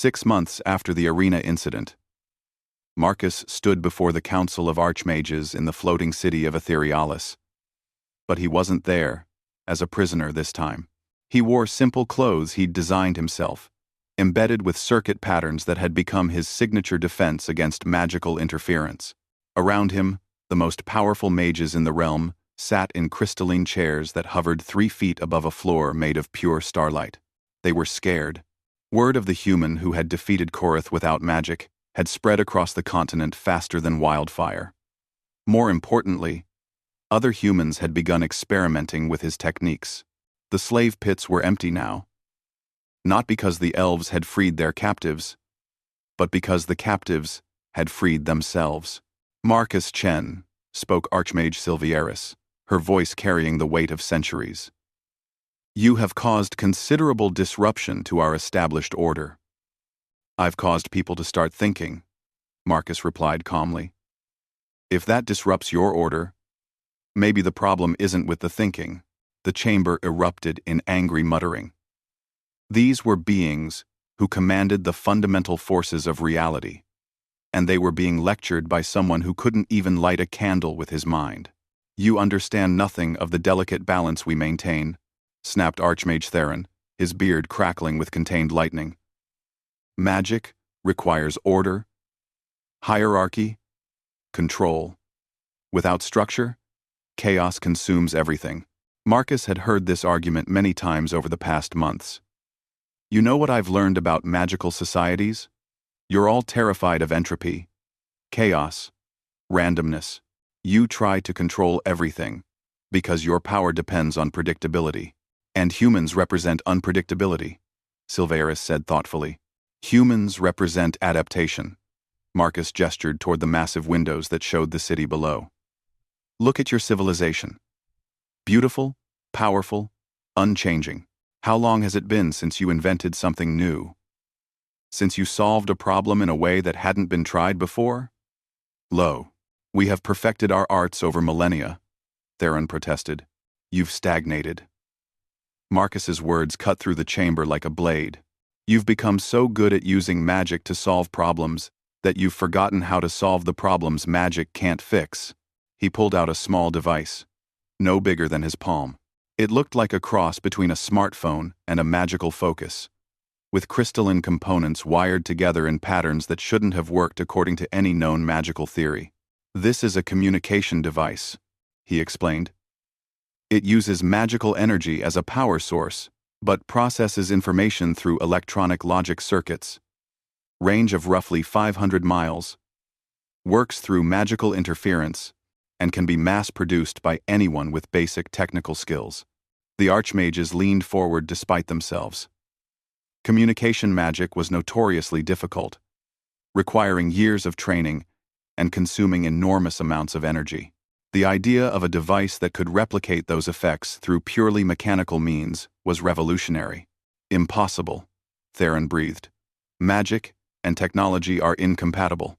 6 months after the arena incident, Marcus stood before the Council of Archmages in the floating city of Etherealis. But he wasn't there, as a prisoner this time. He wore simple clothes he'd designed himself, embedded with circuit patterns that had become his signature defense against magical interference. Around him, the most powerful mages in the realm sat in crystalline chairs that hovered 3 feet above a floor made of pure starlight. They were scared. Word of the human who had defeated Korath without magic had spread across the continent faster than wildfire. More importantly, other humans had begun experimenting with his techniques. The slave pits were empty now. Not because the elves had freed their captives, but because the captives had freed themselves. Marcus Chen, spoke Archmage Silvieris, her voice carrying the weight of centuries. You have caused considerable disruption to our established order. I've caused people to start thinking, Marcus replied calmly. If that disrupts your order, maybe the problem isn't with the thinking. The chamber erupted in angry muttering. These were beings who commanded the fundamental forces of reality, and they were being lectured by someone who couldn't even light a candle with his mind. You understand nothing of the delicate balance we maintain, snapped Archmage Theron, his beard crackling with contained lightning. Magic requires order, hierarchy, control. Without structure, chaos consumes everything. Marcus had heard this argument many times over the past months. You know what I've learned about magical societies? You're all terrified of entropy, chaos, randomness. You try to control everything, because your power depends on predictability. And humans represent unpredictability, Silveris said thoughtfully. Humans represent adaptation. Marcus gestured toward the massive windows that showed the city below. Look at your civilization. Beautiful, powerful, unchanging. How long has it been since you invented something new? Since you solved a problem in a way that hadn't been tried before? Lo, we have perfected our arts over millennia, Theron protested. You've stagnated. Marcus's words cut through the chamber like a blade. You've become so good at using magic to solve problems that you've forgotten how to solve the problems magic can't fix. He pulled out a small device, no bigger than his palm. It looked like a cross between a smartphone and a magical focus, with crystalline components wired together in patterns that shouldn't have worked according to any known magical theory. This is a communication device, he explained. It uses magical energy as a power source, but processes information through electronic logic circuits. Range of roughly 500 miles. Works through magical interference, and can be mass-produced by anyone with basic technical skills. The archmages leaned forward despite themselves. Communication magic was notoriously difficult, requiring years of training and consuming enormous amounts of energy. The idea of a device that could replicate those effects through purely mechanical means was revolutionary. Impossible, Theron breathed. Magic and technology are incompatible.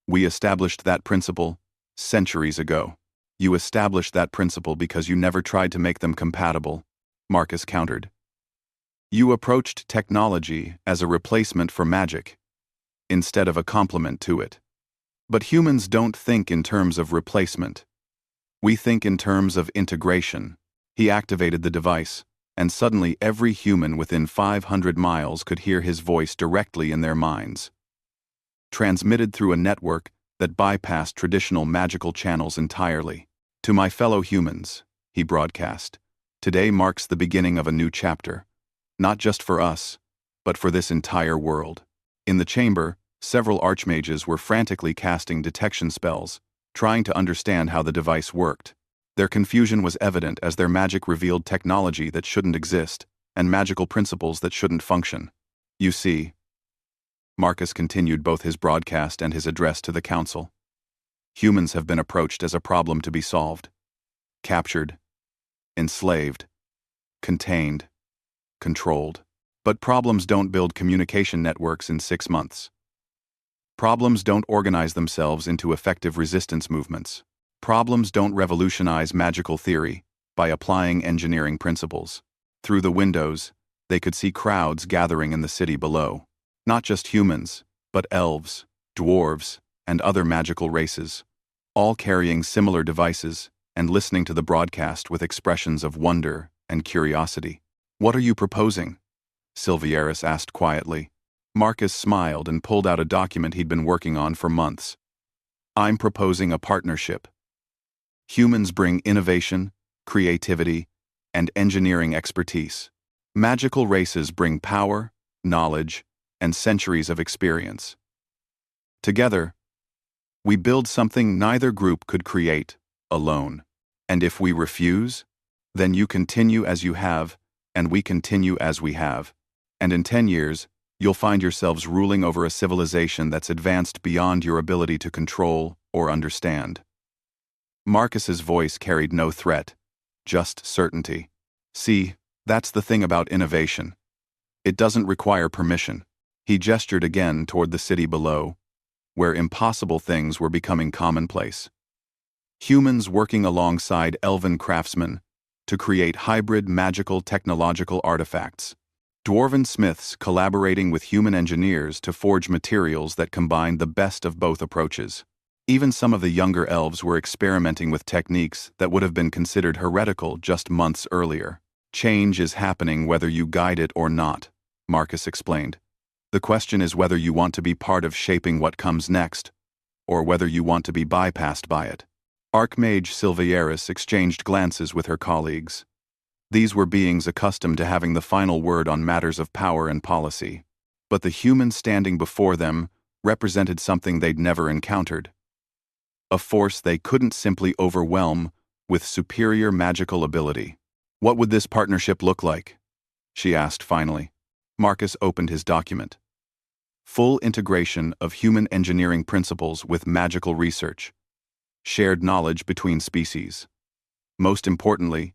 We established that principle centuries ago. You established that principle because you never tried to make them compatible, Marcus countered. You approached technology as a replacement for magic, instead of a complement to it. But humans don't think in terms of replacement. We think in terms of integration. He activated the device, and suddenly every human within 500 miles could hear his voice directly in their minds. Transmitted through a network that bypassed traditional magical channels entirely. To my fellow humans, he broadcast, today marks the beginning of a new chapter. Not just for us, but for this entire world. In the chamber, several archmages were frantically casting detection spells, trying to understand how the device worked. Their confusion was evident as their magic revealed technology that shouldn't exist, and magical principles that shouldn't function. You see, Marcus continued both his broadcast and his address to the council. Humans have been approached as a problem to be solved. Captured, enslaved, contained, controlled. But problems don't build communication networks in 6 months. Problems don't organize themselves into effective resistance movements. Problems don't revolutionize magical theory by applying engineering principles. Through the windows, they could see crowds gathering in the city below. Not just humans, but elves, dwarves, and other magical races, all carrying similar devices and listening to the broadcast with expressions of wonder and curiosity. "What are you proposing?" Silvieris asked quietly. Marcus smiled and pulled out a document he'd been working on for months. "I'm proposing a partnership. Humans bring innovation, creativity, and engineering expertise. Magical races bring power, knowledge, and centuries of experience. Together, we build something neither group could create alone. And if we refuse, then you continue as you have, and we continue as we have. And in 10 years, you'll find yourselves ruling over a civilization that's advanced beyond your ability to control or understand." Marcus's voice carried no threat, just certainty. "See, that's the thing about innovation. It doesn't require permission." He gestured again toward the city below, where impossible things were becoming commonplace. Humans working alongside elven craftsmen to create hybrid magical technological artifacts. Dwarven smiths collaborating with human engineers to forge materials that combined the best of both approaches. Even some of the younger elves were experimenting with techniques that would have been considered heretical just months earlier. "Change is happening whether you guide it or not," Marcus explained. "The question is whether you want to be part of shaping what comes next, or whether you want to be bypassed by it." Archmage Silvieris exchanged glances with her colleagues. These were beings accustomed to having the final word on matters of power and policy. But the human standing before them represented something they'd never encountered. A force they couldn't simply overwhelm with superior magical ability. "What would this partnership look like?" she asked finally. Marcus opened his document. "Full integration of human engineering principles with magical research. Shared knowledge between species. Most importantly,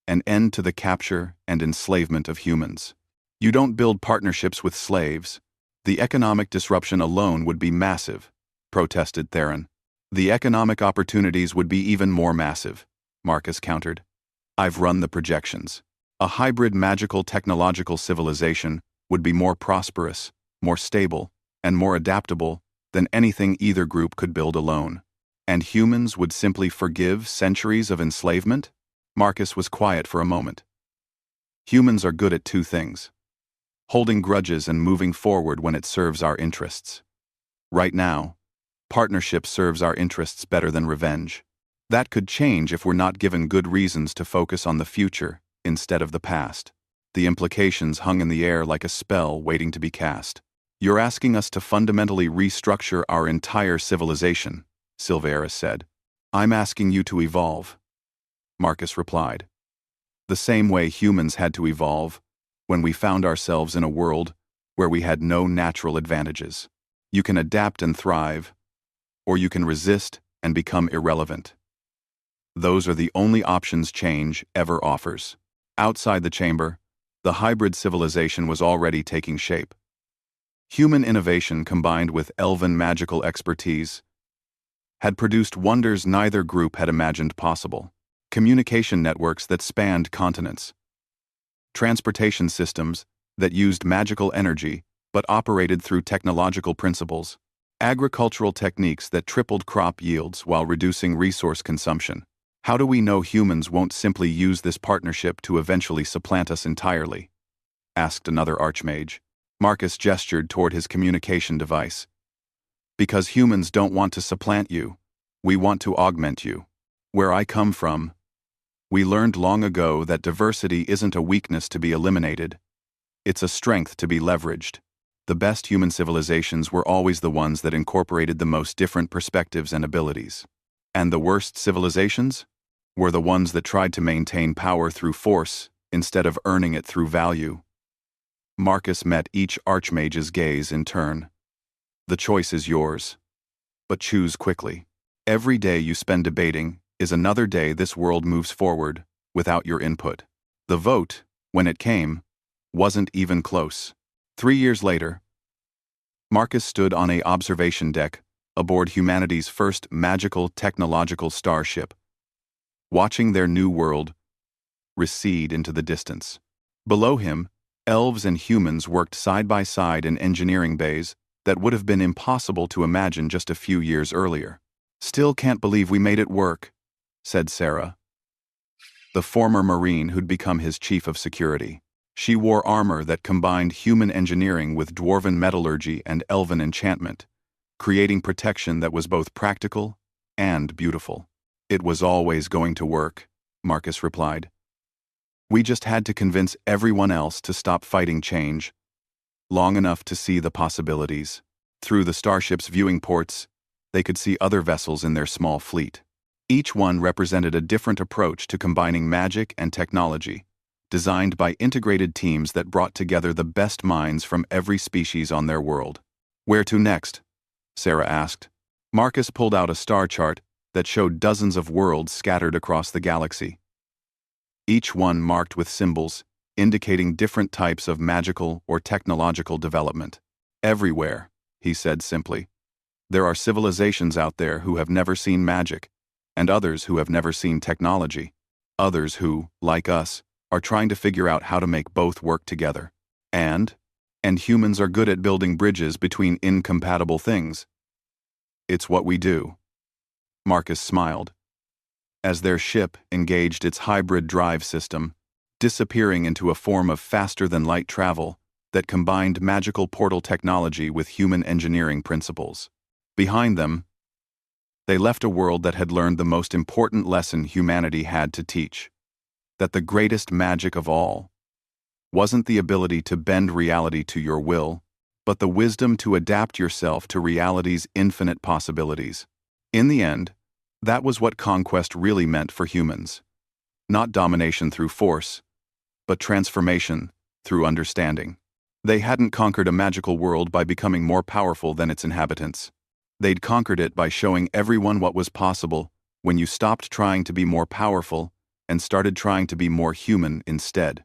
an end to the capture and enslavement of humans. You don't build partnerships with slaves. The economic disruption alone would be massive," protested Theron. "The economic opportunities would be even more massive," Marcus countered. "I've run the projections. A hybrid magical technological civilization would be more prosperous, more stable, and more adaptable than anything either group could build alone. And humans would simply forgive centuries of enslavement?" Marcus was quiet for a moment. "Humans are good at two things: holding grudges and moving forward when it serves our interests. Right now, partnership serves our interests better than revenge. That could change if we're not given good reasons to focus on the future instead of the past." The implications hung in the air like a spell waiting to be cast. "You're asking us to fundamentally restructure our entire civilization," Silvieris said. "I'm asking you to evolve," Marcus replied. "The same way humans had to evolve when we found ourselves in a world where we had no natural advantages. You can adapt and thrive, or you can resist and become irrelevant. Those are the only options change ever offers." Outside the chamber, the hybrid civilization was already taking shape. Human innovation combined with elven magical expertise had produced wonders neither group had imagined possible. Communication networks that spanned continents. Transportation systems that used magical energy but operated through technological principles. Agricultural techniques that tripled crop yields while reducing resource consumption. "How do we know humans won't simply use this partnership to eventually supplant us entirely?" asked another archmage. Marcus gestured toward his communication device. "Because humans don't want to supplant you. We want to augment you. Where I come from, we learned long ago that diversity isn't a weakness to be eliminated. It's a strength to be leveraged. The best human civilizations were always the ones that incorporated the most different perspectives and abilities. And the worst civilizations were the ones that tried to maintain power through force instead of earning it through value." Marcus met each archmage's gaze in turn. "The choice is yours. But choose quickly. Every day you spend debating is another day this world moves forward without your input." The vote, when it came, wasn't even close. 3 years later, Marcus stood on a observation deck aboard humanity's first magical technological starship, watching their new world recede into the distance. Below him, Elves and humans worked side by side in engineering bays that would have been impossible to imagine just a few years earlier. "Still can't believe we made it work," said Sarah, the former Marine who'd become his chief of security. She wore armor that combined human engineering with dwarven metallurgy and elven enchantment, creating protection that was both practical and beautiful. "It was always going to work," Marcus replied. "We just had to convince everyone else to stop fighting change long enough to see the possibilities." Through the starship's viewing ports, they could see other vessels in their small fleet. Each one represented a different approach to combining magic and technology, designed by integrated teams that brought together the best minds from every species on their world. "Where to next?" Sarah asked. Marcus pulled out a star chart that showed dozens of worlds scattered across the galaxy, each one marked with symbols indicating different types of magical or technological development. "Everywhere," he said simply. "There are civilizations out there who have never seen magic, and others who have never seen technology. Others who, like us, are trying to figure out how to make both work together. And humans are good at building bridges between incompatible things. It's what we do." Marcus smiled, as their ship engaged its hybrid drive system, disappearing into a form of faster-than-light travel that combined magical portal technology with human engineering principles. Behind them, they left a world that had learned the most important lesson humanity had to teach: that the greatest magic of all wasn't the ability to bend reality to your will, but the wisdom to adapt yourself to reality's infinite possibilities. In the end, that was what conquest really meant for humans. Not domination through force, but transformation through understanding. They hadn't conquered a magical world by becoming more powerful than its inhabitants. They'd conquered it by showing everyone what was possible when you stopped trying to be more powerful and started trying to be more human instead.